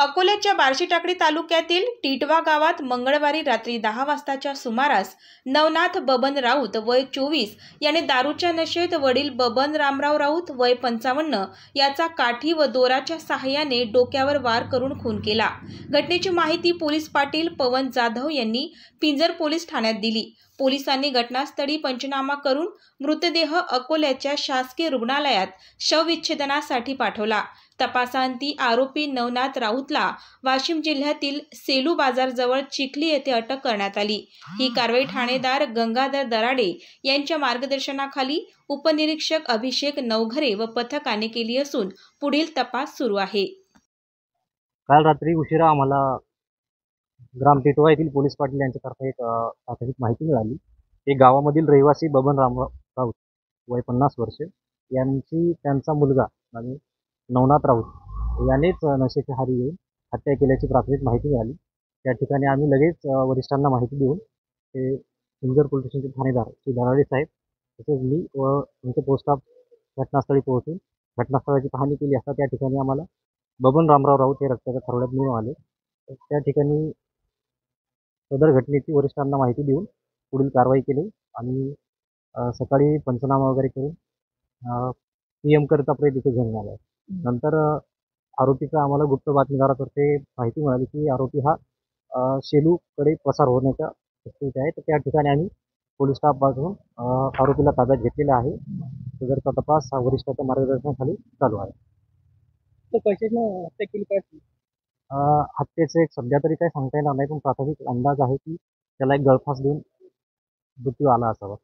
अकोल्याच्या बार्शी टाकळी तालुक्यातील टिटवा गावात मंगळवारी रात्री 10 वाजताच्या सुमारास नवनाथ बबन राऊत वय 24 याने दारूच्या नशेत वडील बबन रामराव राऊत वय 55 याचा काठी व दोराच्या सहाय्याने डोक्यावर वार करून खून केला। घटनेची माहिती पोलीस पाटील पवन जाधव यांनी पिंजर पोलीस ठाण्यात दिली। पोलिसांनी घटनास्थळी पंचनामा करून मृतदेह अकोल्याच्या शासकीय रुग्णालयात शवविच्छेदनासाठी पाठवला। तपासांती आरोपी नवनाथ राऊतला वाशिम जिल्ह्यातील सेलू बाजारजवळ चिखली येथे अटक करण्यात आली। ही कारवाई ठाणेदार गंगाधर दराडे यांच्या मार्गदर्शनाखाली उपनिरीक्षक अभिषेक नवघरे व पथकाने केली असून पुढील तपास सुरू आहे। काल रात्री उशिरा आम्हाला ग्राम टिटवा येथील पोलीस पाटील यांच्यातर्फे एक प्राथमिक माहिती मिळाली की गावामधील रहिवासी बबन रामराव राऊत वय 50 वर्षे यांची त्यांचा मुलगा आणि नवनाथ राऊत यानेच नशेच्या आहारी येऊन हत्या केल्याची प्राथमिक माहिती मिळाली। त्या ठिकाणी आम्ही लगेच वरिष्ठांना माहिती देऊन ते पिंजर पोलीस स्टेशनचे ठाणेदार श्री दराडे साहेब तसेच मी व आमचे पोस्ट स्टाफ घटनास्थळी पोहोचून घटनास्थळाची पाहणी केली असता त्या ठिकाणी आम्हाला बबन रामराव राऊत हे रक्ताच्या थरोड्यात मिळून आले। त्या ठिकाणी सदर घटनेची वरिष्ठांना माहिती देऊन पुढील कारवाई केली आणि सकाळी पंचनामा वगैरे करून पीएम करता प्रयत्न इथे घेऊन आला। नंतर आरोपीचा आम्हाला गुप्त बातमीदारातर्फे माहिती मिळाली की आरोपी हा शेलूकडे पसार होण्याच्या शक्यता आहे। तर त्या ठिकाणी आम्ही पोलीस स्टाफ पाठवून आरोपीला ताब्यात घेतलेला आहे। सदरचा तपास हा वरिष्ठाच्या मार्गदर्शनाखाली चालू आहे। तो कशाने हत्या केली काय? हत्येचं एक सध्या तरी काही सांगता येणार नाही, पण प्राथमिक अंदाज आहे की त्याला एक गळफास देऊन मृत्यू आला असावा।